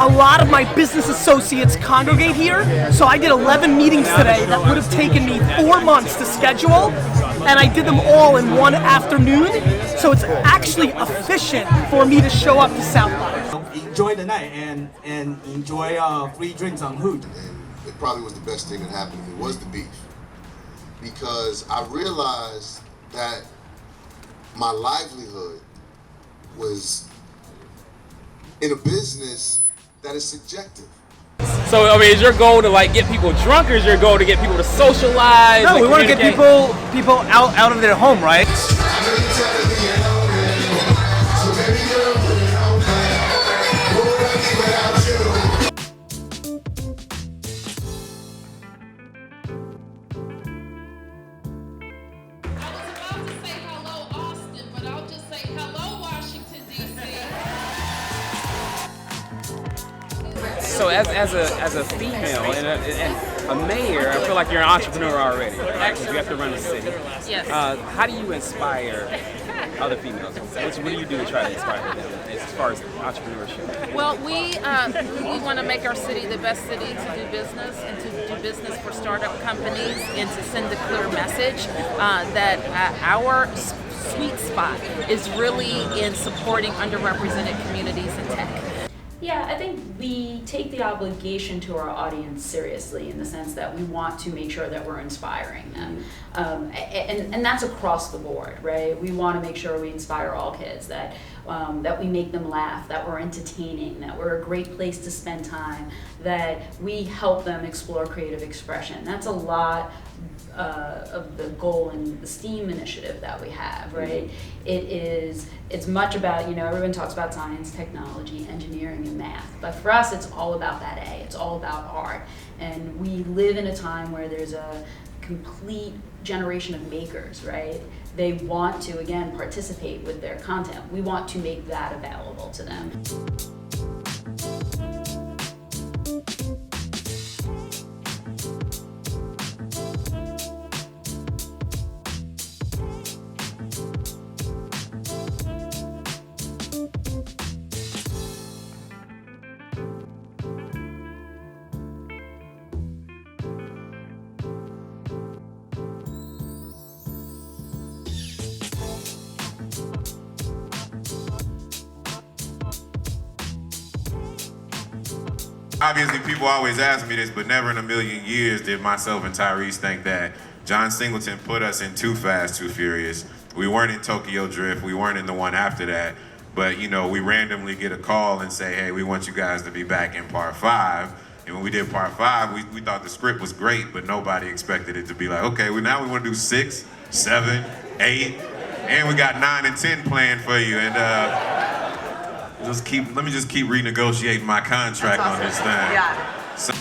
a lot of my business associates congregate here, so I did 11 meetings today that would have taken me 4 months to schedule, and I did them all in one afternoon, so it's actually efficient for me to show up to South by. Enjoy the night and enjoy free drinks on Hoot. It probably was the best thing that happened to me was the beef, because I realized that my livelihood was in a business that is subjective. So, I mean, is your goal to like get people drunk, or is your goal to get people to socialize? No, like, we want to get people out of their home, right? So as a female and a mayor, I feel like you're an entrepreneur already, right? Because you have to run a city. Yes. How do you inspire other females? What do you do to try to inspire them as far as entrepreneurship? Well, we want to make our city the best city to do business and to do business for startup companies, and to send a clear message that our sweet spot is really in supporting underrepresented communities in tech. Yeah, I think we take the obligation to our audience seriously, in the sense that we want to make sure that we're inspiring them. And that's across the board, right? We want to make sure we inspire all kids, that we make them laugh, that we're entertaining, that we're a great place to spend time, that we help them explore creative expression. That's a lot of the goal in the STEAM initiative that we have, right? It's much about, everyone talks about science, technology, engineering, and math, but for us it's all about that A, it's all about art. And we live in a time where there's a complete generation of makers, right? They want to, again, participate with their content. We want to make that available to them. Obviously, people always ask me this, but never in a million years did myself and Tyrese think that John Singleton put us in Too Fast, Too Furious. We weren't in Tokyo Drift. We weren't in the one after that. But, we randomly get a call and say, hey, we want you guys to be back in part 5. And when we did part 5, we thought the script was great, but nobody expected it to be like, okay, well, now we want to do 6, 7, 8, and we got 9 and 10 planned for you. And let me just keep renegotiating my contract on this thing. Yeah. So,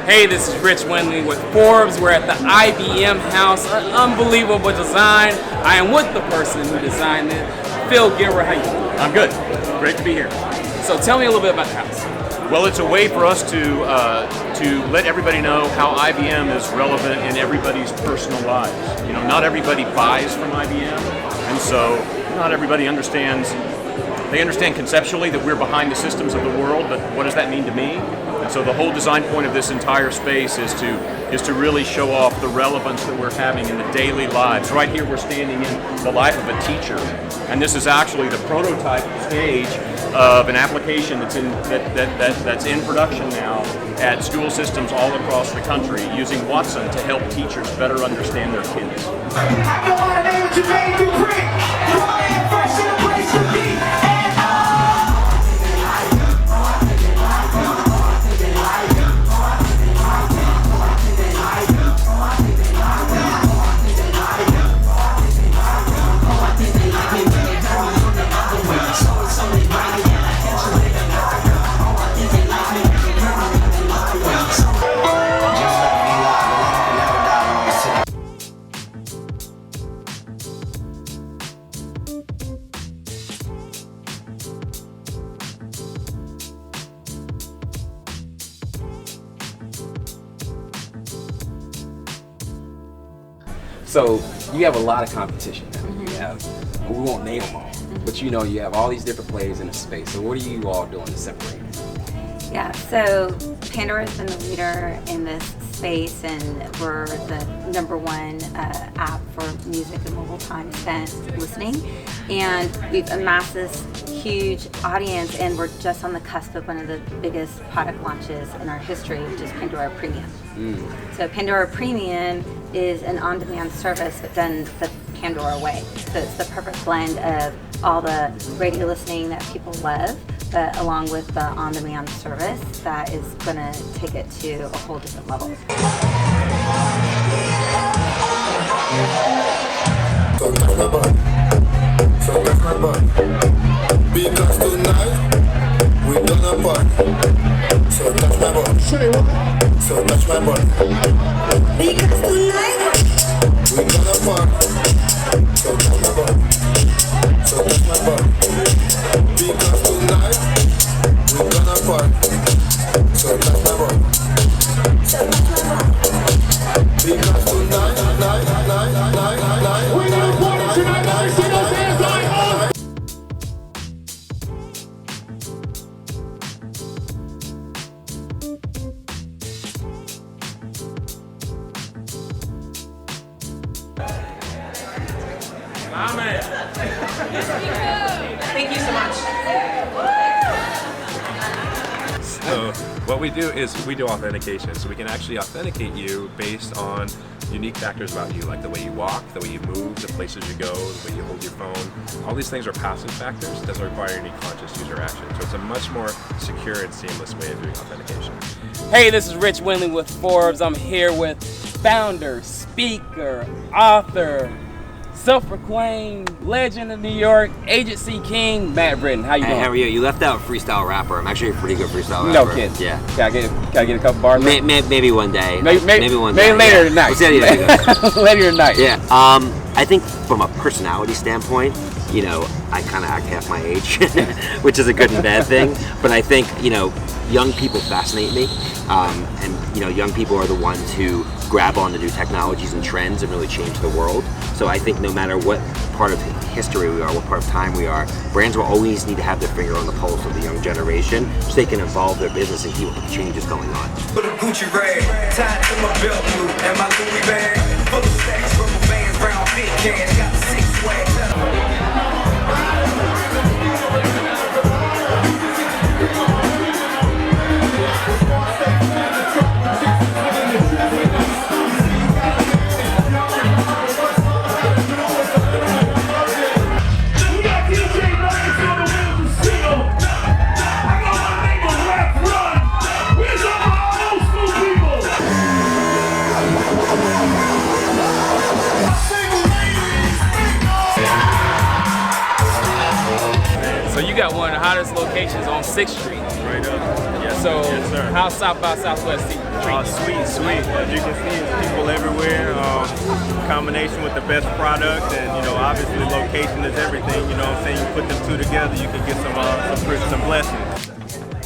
Hey, this is Rich Winley with Forbes. We're at the IBM house, an unbelievable design. I am with the person who designed it, Phil Gilbert. How you doing? I'm good. Great to be here. So tell me a little bit about the house. Well, it's a way for us to let everybody know how IBM is relevant in everybody's personal lives. Not everybody buys from IBM, and so not everybody understands. They understand conceptually that we're behind the systems of the world, but what does that mean to me? And so the whole design point of this entire space is to really show off the relevance that we're having in the daily lives. Right here we're standing in the life of a teacher, and this is actually the prototype stage of an application that's in production now at school systems all across the country, using Watson to help teachers better understand their kids. So you have a lot of competition. You have, we won't name them all, but you know you have all these different players in the space. So what are you all doing to separate? Yeah, so Pandora's been the leader in this space, and we're the #1 app for music and mobile time spent listening. And we've amassed this huge audience, and we're just on the cusp of one of the biggest product launches in our history, which is Pandora Premium. So Pandora Premium is an on-demand service, but done the Pandora way. So it's the perfect blend of all the radio listening that people love, but along with the on-demand service that is going to take it to a whole different level. So that's my bun. Because tonight we gonna party. So touch my bun. So touch my bun. Because tonight we gonna party. So touch my bun. So touch my bun. Because tonight we gonna party. So touch my bun. So touch my bun. Because tonight, we're gonna party tonight. Let me see those hands on. Thank you so much. So what we do is we do authentication. So we can actually authenticate you based on unique factors about you, like the way you walk, the way you move, the places you go, the way you hold your phone. All these things are passive factors. Doesn't require any conscious user action. So it's a much more secure and seamless way of doing authentication. Hey, this is Rich Winley with Forbes. I'm here with founder, speaker, author, self-proclaimed legend of New York, agency king, Matt Britton. How you doing? How are you? You left out freestyle rapper. I'm actually a pretty good freestyle rapper. No kidding. Yeah. Can I get a couple bars? Maybe one day. Maybe one day. Maybe later tonight. We'll see how you go. Later tonight. Yeah. I think from a personality standpoint, you know, I kind of act half my age, which is a good and bad thing. But I think, you know, young people fascinate me. And, you know, young people are the ones who grab onto new technologies and trends and really change the world. So I think no matter what part of history we are, what part of time we are, brands will always need to have their finger on the pulse of the young generation so they can evolve their business and keep up with the changes going on. Put a Gucci rag, tied to my belt loop, and my Louis bag, full of stacks, rubber bands, round big cash, got 6 swags. So you got one of the hottest locations on 6th Street. Right up. Yes. So yes, sir. how South by Southwest Sweet. As you can see, it's people everywhere. Combination with the best product, and you know, obviously, location is everything. You know what I'm saying? You put them two together, you can get some blessings.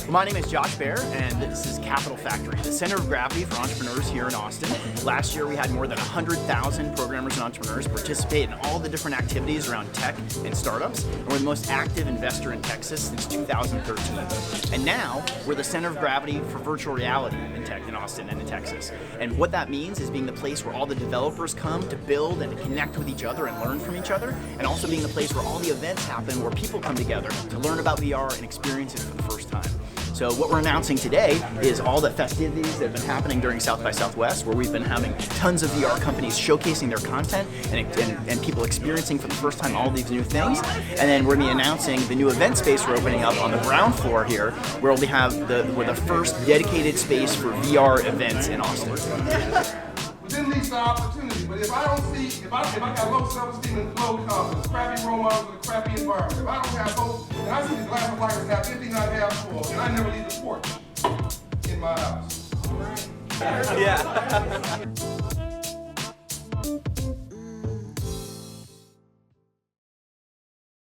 My name is Josh Baer, and this is Capital Factory, the center of gravity for entrepreneurs here in Austin. Last year, we had more than 100,000 programmers and entrepreneurs participate in all the different activities around tech and startups, and we're the most active investor in Texas since 2013. And now, we're the center of gravity for virtual reality in tech in Austin and in Texas. And what that means is being the place where all the developers come to build and to connect with each other and learn from each other, and also being the place where all the events happen, where people come together to learn about VR and experience it for the first time. So what we're announcing today is all the festivities that have been happening during South by Southwest, where we've been having tons of VR companies showcasing their content and people experiencing for the first time all these new things. And then we're going to be announcing the new event space we're opening up on the ground floor here, where we'll have we're the first dedicated space for VR events in Austin. Within least the opportunity, but if I don't see, if I got low self-esteem and low confidence, crappy role models with a crappy environment, if I don't have hope, and I see the glass of life is half empty, not half full, and I never leave the porch in my house. Yeah.